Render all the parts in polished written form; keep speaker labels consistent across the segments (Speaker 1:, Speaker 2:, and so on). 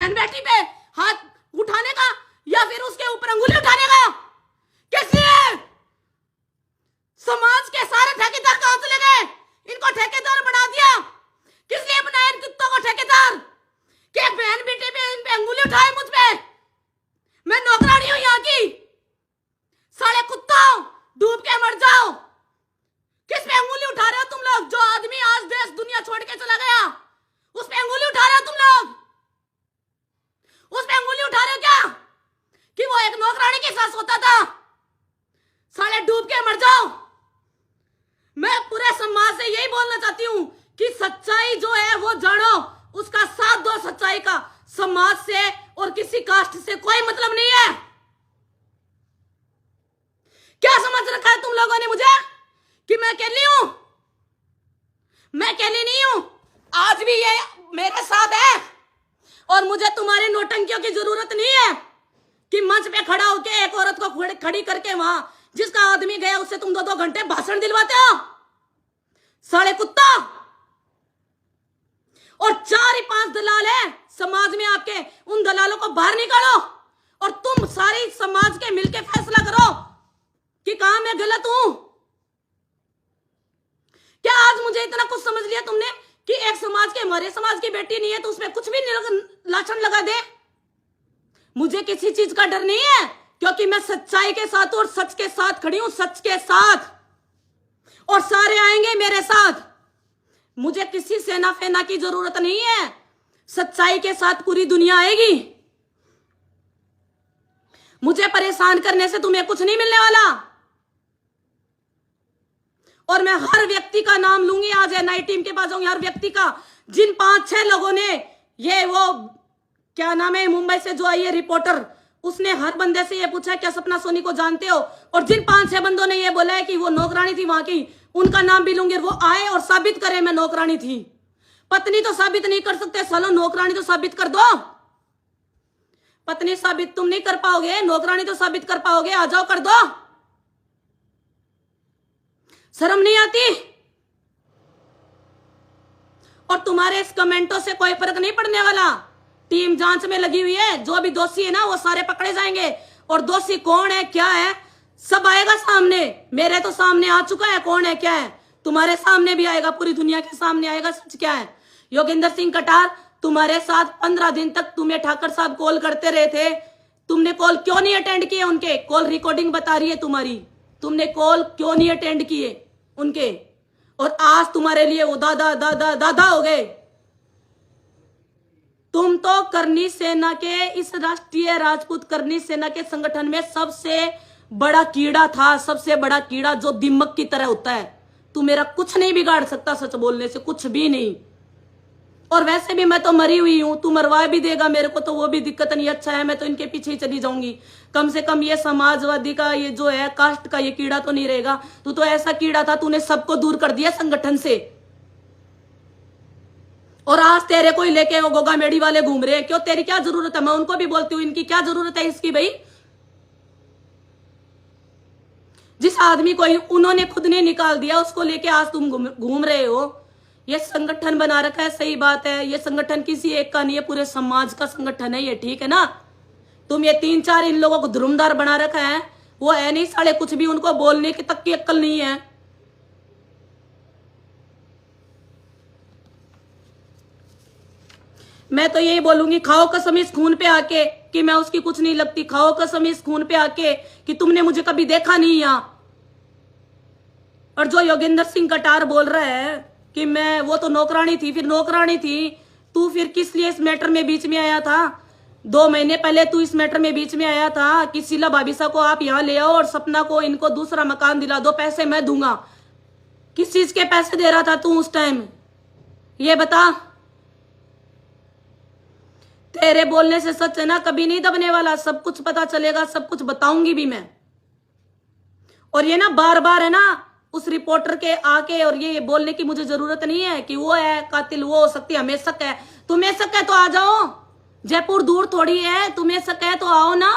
Speaker 1: बेटी पे हाथ उठाने का या फिर उसके ऊपर अंगुली उठाने का? किस लिए? समाज के सारे ठेकेदार कहां चले गए? इनको ठेकेदार बना दिया। किस लिए बनाया इन कुत्तों को ठेकेदार? कि बहन बेटे पे इन पे अंगुली उठाए मुझ पे? मैं नौकरानी हूं यहाँ की। साले कुत्तों, डूब के मर जाओ। किस पे अंगुली उठा रहे हो तुम लोग? जो आदमी आज देश दुनिया छोड़ के चला गया, उस पे अंगुली उठा रहे हो तुम लोग? उस पे अंगुली उठा रहे हो क्या कि वो एक नौकरानी के साथ सोता था? साले डूब के मर जाओ। मैं पूरे समाज से यही बोलना चाहती हूं कि सच्चाई जो है वो जानो, उसका साथ दो। सच्चाई का समाज से और किसी कास्ट से कोई मतलब नहीं है। क्या समझ रखा है तुम लोगों ने मुझे कि मैं अकेली हूं? मैं अकेली नहीं हूं। आज भी ये मेरे साथ है और मुझे तुम्हारे नौटंकियों की जरूरत नहीं है कि मंच पे खड़ा होके एक औरत को खड़ी करके वहां जिसका आदमी गया उससे तुम 2-2 घंटे भाषण दिलवाते हो। साले कुत्ता। और 4-5 दलाल है समाज में आपके, उन दलालों को बाहर निकालो और तुम सारी समाज के मिलके फैसला करो कि कहां मैं गलत हूं। क्या आज मुझे इतना कुछ समझ लिया तुमने कि एक समाज के, हमारे समाज की बेटी नहीं है तो उसमें कुछ भी लाछन लगा दे? मुझे किसी चीज का डर नहीं है क्योंकि मैं सच्चाई के साथ और सच के साथ खड़ी हूं, सच के साथ। और सारे आएंगे मेरे साथ। मुझे किसी सेना फेना की जरूरत नहीं है। सच्चाई के साथ पूरी दुनिया आएगी। मुझे परेशान करने से तुम्हें कुछ नहीं मिलने वाला। और मैं हर व्यक्ति का नाम लूंगी। आज एनआई टीम के पास जाऊंगी, हर व्यक्ति का, जिन 5-6 लोगों ने, ये वो क्या नाम है मुंबई से जो आई है रिपोर्टर, उसने हर बंदे से ये पूछा क्या सपना सोनी को जानते हो? और जिन 5-6 बंदों ने ये बोला है कि वो नौकरानी थी वहां की, उनका नाम भी लूंगी। वो आए और साबित करे मैं नौकरानी थी। पत्नी तो साबित नहीं कर सकते, सालो नौकरानी तो साबित कर दो। पत्नी साबित तुम नहीं कर पाओगे, नौकरानी तो साबित कर पाओगे। आ जाओ, कर दो। शर्म नहीं आती? और तुम्हारे इस कमेंटों से कोई फर्क नहीं पड़ने वाला। टीम जांच में लगी हुई है। जो भी दोषी है ना वो सारे पकड़े जाएंगे। और दोषी कौन है, क्या है, सब आएगा सामने। मेरे तो सामने आ चुका है कौन है क्या है। तुम्हारे सामने भी आएगा, पूरी दुनिया के सामने आएगा सच क्या है। योगेंद्र सिंह कटार, तुम्हारे साथ 15 दिन तक तुम्हें ठाकर साहब कॉल करते रहे थे। तुमने कॉल क्यों नहीं अटेंड किए उनके? कॉल रिकॉर्डिंग बता रही है तुम्हारी। तुमने कॉल क्यों नहीं अटेंड किए उनके? और आज तुम्हारे लिए वो दादा दादा दादा हो गए। तुम तो करनी सेना के, इस राष्ट्रीय राजपूत करनी सेना के संगठन में सबसे बड़ा कीड़ा था। सबसे बड़ा कीड़ा जो दिमक की तरह होता है। तू मेरा कुछ नहीं बिगाड़ सकता, सच बोलने से कुछ भी नहीं। और वैसे भी मैं तो मरी हुई हूं, तू मरवा भी देगा मेरे को तो वो भी दिक्कत नहीं। अच्छा है, मैं तो इनके पीछे ही चली जाऊंगी। कम से कम ये समाजवादी का ये जो है कास्ट का ये कीड़ा तो नहीं रहेगा। तू तो ऐसा कीड़ा था, तूने सबको दूर कर दिया संगठन से। और आज तेरे को ही लेके वो गोगा मेडी वाले घूम रहे हैं। क्यों? तेरी क्या जरूरत है? मैं उनको भी बोलती हूँ, इनकी क्या जरूरत है इसकी भाई? जिस आदमी को उन्होंने खुद ने निकाल दिया उसको लेके आज तुम घूम रहे हो। ये संगठन बना रखा है, सही बात है। ये संगठन किसी एक का नहीं है, पूरे समाज का संगठन है ये, ठीक है ना। तुम ये 3-4 इन लोगों को धुरमदार बना रखा है, वो है नहीं साले कुछ भी, उनको बोलने की तक की अक्ल नहीं है। मैं तो यही बोलूंगी, खाओ कसम इस खून पे आके कि मैं उसकी कुछ नहीं लगती। खाओ कसम इस खून पे आके कि तुमने मुझे कभी देखा नहीं यहां। और जो योगेंद्र सिंह कटार बोल रहा है कि मैं, वो तो नौकरानी थी, फिर नौकरानी थी तू, फिर किस लिए इस मैटर में बीच में आया था? 2 महीने पहले तू इस मैटर में बीच में आया था कि शीला भाभीसा को आप यहां ले आओ और सपना को इनको दूसरा मकान दिला दो, पैसे मैं दूंगा। किस चीज के पैसे दे रहा था तू उस टाइम, ये बता। तेरे बोलने से सच है ना, कभी नहीं दबने वाला। सब कुछ पता चलेगा, सब कुछ बताऊंगी भी मैं। और ये ना बार बार है ना उस रिपोर्टर के आके और ये बोलने की मुझे जरूरत नहीं है कि वो है कातिल, वो हो सकती है, हमें शक है। तुम्हें शक है तो आ जाओ, जयपुर दूर थोड़ी है। तुम्हें शक है तो आओ ना,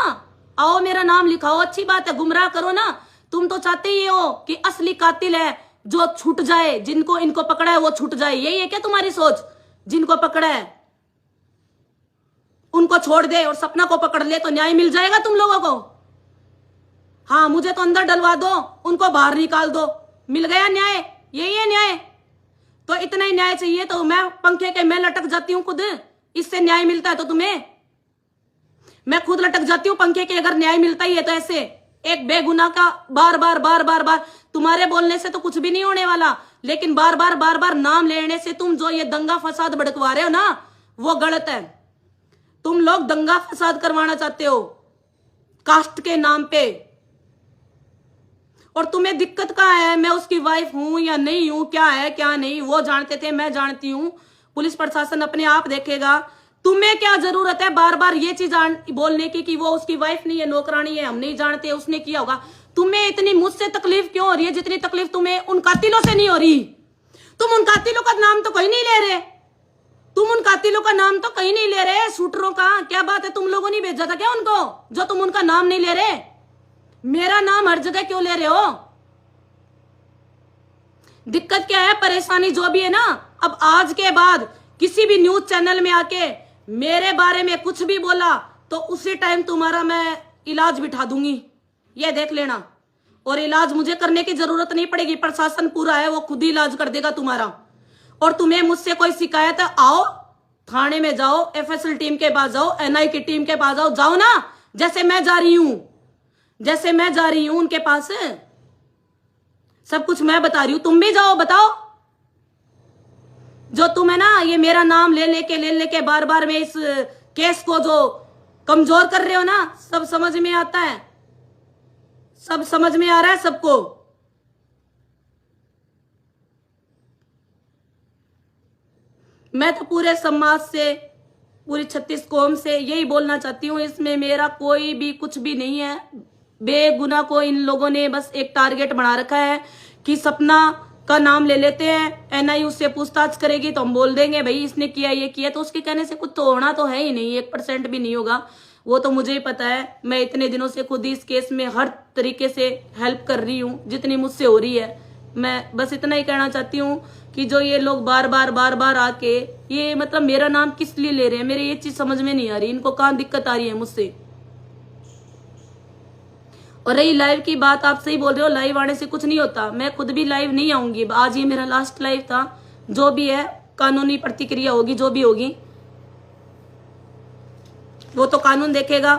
Speaker 1: आओ मेरा नाम लिखाओ, अच्छी बात है, गुमराह करो ना। तुम तो चाहते ही हो कि असली कातिल है जो छूट जाए, जिनको इनको पकड़ा है वो छूट जाए। यही है क्या तुम्हारी सोच? जिनको पकड़ा है उनको छोड़ दे और सपना को पकड़ ले तो न्याय मिल जाएगा तुम लोगों को। हाँ, मुझे तो अंदर डलवा दो, उनको बाहर निकाल दो, मिल गया न्याय। यही है न्याय। तो इतना ही न्याय चाहिए तो मैं पंखे के मैं लटक जाती हूँ खुद, इससे न्याय मिलता है तो तुम्हें? मैं खुद लटक जाती हूँ पंखे के, अगर न्याय मिलता ही है तो। ऐसे एक बेगुनाह का बार बार बार बार बार तुम्हारे बोलने से तो कुछ भी नहीं होने वाला, लेकिन बार बार नाम लेने से तुम जो ये दंगा फसाद भड़कवा रहे हो ना, वो गलत है। तुम लोग दंगा फसाद करवाना चाहते हो कास्ट के नाम पे। और तुम्हें दिक्कत कहाँ है? मैं उसकी वाइफ हूं या नहीं हूं, क्या है क्या नहीं, वो जानते थे, मैं जानती हूं। पुलिस प्रशासन अपने आप देखेगा। तुम्हें क्या जरूरत है बार बार ये चीज बोलने की कि वो उसकी वाइफ नहीं है, नौकरानी है, हम नहीं जानते, उसने किया होगा। तुम्हें इतनी मुझसे तकलीफ क्यों हो रही है जितनी तकलीफ तुम्हें उन कातिलों से नहीं हो रही? तुम उन कातिलों का नाम तो कहीं नहीं ले रहे, तुम उन कातिलों का नाम तो कहीं नहीं ले रहे, शूटरों का। क्या बात है, तुम लोगों ने भेजा था क्या उनको, जो तुम उनका नाम नहीं ले रहे? मेरा नाम हर जगह क्यों ले रहे हो? दिक्कत क्या है, परेशानी जो भी है ना, अब आज के बाद किसी भी न्यूज चैनल में आके मेरे बारे में कुछ भी बोला तो उसी टाइम तुम्हारा मैं इलाज बिठा दूंगी, ये देख लेना। और इलाज मुझे करने की जरूरत नहीं पड़ेगी, प्रशासन पूरा है, वो खुद ही इलाज कर देगा तुम्हारा। और तुम्हें मुझसे कोई शिकायत है, आओ थाने में जाओ, एफएसएल टीम के पास जाओ, एनआई की टीम के पास जाओ ना, जैसे मैं जा रही हूं, जैसे मैं जा रही हूं उनके पास। सब कुछ मैं बता रही हूं, तुम भी जाओ, बताओ। जो तुम है ना ये मेरा नाम ले लेके बार बार में इस केस को जो कमजोर कर रहे हो ना, सब समझ में आता है, सब समझ में आ रहा है सबको। मैं तो पूरे समाज से, पूरी 36 कौम से यही बोलना चाहती हूँ, इसमें मेरा कोई भी कुछ भी नहीं है। बेगुनाह को इन लोगों ने बस एक टारगेट बना रखा है कि सपना का नाम ले लेते हैं, एनआई उससे पूछताछ करेगी तो हम बोल देंगे भाई इसने किया ये किया, तो उसके कहने से कुछ तो होना तो है ही नहीं, 1% भी नहीं होगा। वो तो मुझे ही पता है, मैं इतने दिनों से खुद इस केस में हर तरीके से हेल्प कर रही हूँ जितनी मुझसे हो रही है। मैं बस इतना ही कहना चाहती हूँ कि जो ये लोग बार बार आके ये मतलब मेरा नाम किस लिए ले रहे हैं, मेरे ये चीज समझ में नहीं आ रही, इनको कहाँ दिक्कत आ रही है मुझसे। और रही लाइव की बात, आप सही बोल रहे हो, लाइव आने से कुछ नहीं होता, मैं खुद भी लाइव नहीं आऊंगी, आज ये मेरा लास्ट लाइव था। जो भी है कानूनी प्रतिक्रिया होगी, जो भी होगी वो तो कानून देखेगा,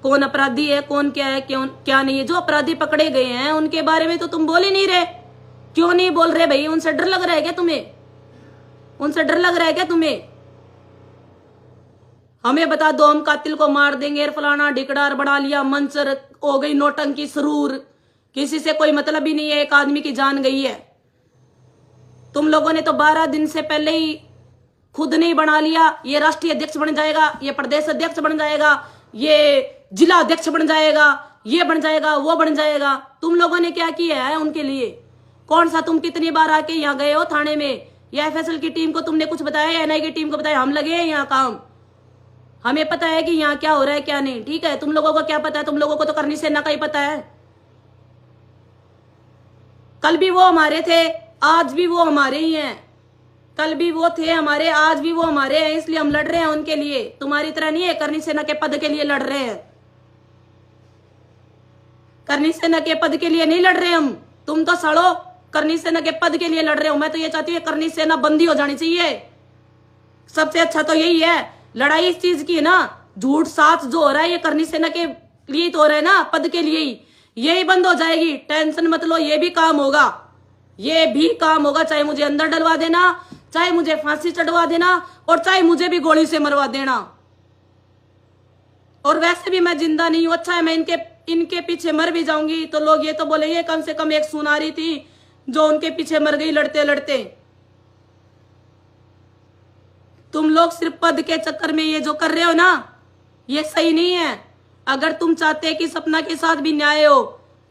Speaker 1: कौन अपराधी है, कौन क्या है, क्या नहीं है। जो अपराधी पकड़े गए हैं उनके बारे में तो तुम बोल ही नहीं रहे। क्यों नहीं बोल रहे भाई? उनसे डर लग रहा है क्या तुम्हें? उनसे डर लग रहा है क्या तुम्हें? हमें बता दो, हम कातिल को मार देंगे, फलाना ढिकड़ार बढ़ा लिया, मंचर हो गई, नौटंकी सरूर, किसी से कोई मतलब ही नहीं है, एक आदमी की जान गई है। तुम लोगों ने तो 12 दिन से पहले ही खुद नहीं बना लिया, ये राष्ट्रीय अध्यक्ष बन जाएगा, ये प्रदेश अध्यक्ष बन जाएगा, ये जिला अध्यक्ष बन जाएगा, ये बन जाएगा, वो बन जाएगा। तुम लोगों ने क्या किया है उनके लिए? कौन सा तुम कितनी बार आके यहाँ गए हो थाने में, या एफएसएल की टीम को तुमने कुछ बताया, या एनआई की टीम को बताया? हम लगे हैं यहाँ काम, हमें पता है कि यहाँ क्या हो रहा है क्या नहीं। ठीक है, तुम लोगों को क्या पता है? तुम लोगों को तो करनी सेना का ही पता है। कल भी वो हमारे थे, आज भी वो हमारे ही हैं। कल भी वो थे हमारे, आज भी वो हमारे हैं, इसलिए हम लड़ रहे हैं उनके लिए। तुम्हारी तरह नहीं है करनी सेना के पद के लिए लड़ रहे हैं, करनी सेना के पद के लिए नहीं लड़ रहे हम। तुम तो सड़ो, करनी सेना के पद के लिए लड़ रहे हो। मैं तो ये चाहती हूँ करनी सेना बंदी हो जानी चाहिए, सबसे अच्छा तो यही है। लड़ाई इस चीज की है ना, झूठ साथ जो हो रहा है ये करनी सेना के लिए तो हो रहा है ना, पद के लिए ही। यही बंद हो जाएगी, टेंशन मत लो, ये भी काम होगा, ये भी काम होगा। चाहे मुझे अंदर डलवा देना, चाहे मुझे फांसी चढ़वा देना, और चाहे मुझे भी गोली से मरवा देना। और वैसे भी मैं जिंदा नहीं हूं, अच्छा है मैं इनके पीछे मर भी जाऊंगी तो लोग ये तो बोलेंगे कम से कम एक सुनारी थी जो उनके पीछे मर गई लड़ते लड़ते। तुम लोग सिर्फ पद के चक्कर में ये जो कर रहे हो ना, ये सही नहीं है। अगर तुम चाहते कि सपना के साथ भी न्याय हो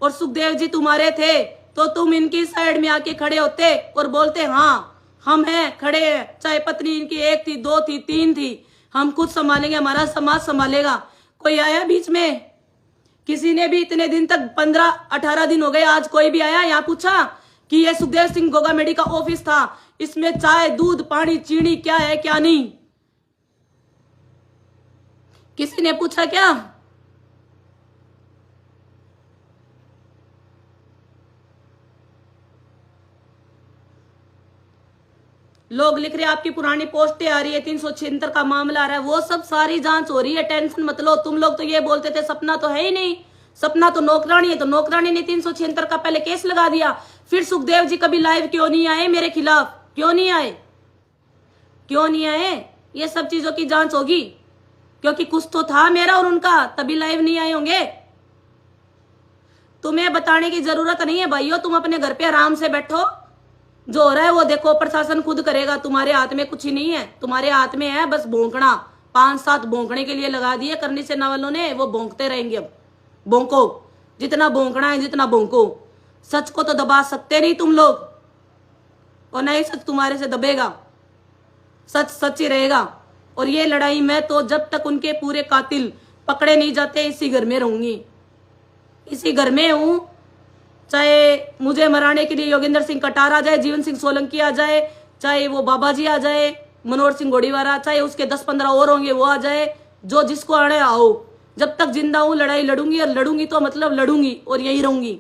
Speaker 1: और सुखदेव जी तुम्हारे थे, तो तुम इनकी साइड में आके खड़े होते और बोलते हाँ हम हैं, खड़े हैं। चाहे पत्नी इनकी 1 थी, 2 थी, 3 थी, हम खुद संभालेंगे, हमारा समाज संभालेगा। कोई आया बीच में? किसी ने भी इतने दिन तक 15-18 दिन हो गए, आज कोई भी आया यहाँ पूछा कि ये सुखदेव सिंह गोगामेडी का ऑफिस था, इसमें चाय दूध पानी चीनी क्या है क्या नहीं? किसी ने पूछा क्या? लोग लिख रहे हैं आपकी पुरानी पोस्टें आ रही है, 376 का मामला आ रहा है, वो सब सारी जांच हो रही है, टेंशन मत लो। तुम लोग तो ये बोलते थे सपना तो है ही नहीं, सपना तो नौकरानी है, तो नौकरानी ने 376 का पहले केस लगा दिया। फिर सुखदेव जी कभी लाइव क्यों नहीं आए मेरे खिलाफ? क्यों नहीं आए? क्यों नहीं आए? ये सब चीजों की जांच होगी, क्योंकि कुछ तो था मेरा और उनका, तभी लाइव नहीं आए होंगे। तुम्हें बताने की जरूरत नहीं है भाइयों, तुम अपने घर पे आराम से बैठो, जो हो रहा है वो देखो, प्रशासन खुद करेगा, तुम्हारे हाथ में कुछ ही नहीं है। तुम्हारे हाथ में है बस भौंकना, 5-7 भौंकने के लिए लगा दिए करनी सेना वालों ने, वो भौंकते रहेंगे। अब भौंको, जितना भौंकना है जितना भौंको। सच को तो दबा सकते नहीं तुम लोग, और नहीं सच तुम्हारे से दबेगा, सच सच ही रहेगा। और ये लड़ाई मैं तो जब तक उनके पूरे कातिल पकड़े नहीं जाते इसी घर में रहूंगी, इसी घर में हूं। चाहे मुझे मराने के लिए योगेंद्र सिंह कटार आ जाए, जीवन सिंह सोलंकी आ जाए, चाहे वो बाबा जी आ जाए, मनोहर सिंह गोड़ीवारा, चाहे उसके 10-15 और होंगे वो आ जाए, जो जिसको आने आओ, जब तक जिंदा हूं लड़ाई लड़ूंगी, और लड़ूंगी तो मतलब लड़ूंगी और यही रहूंगी।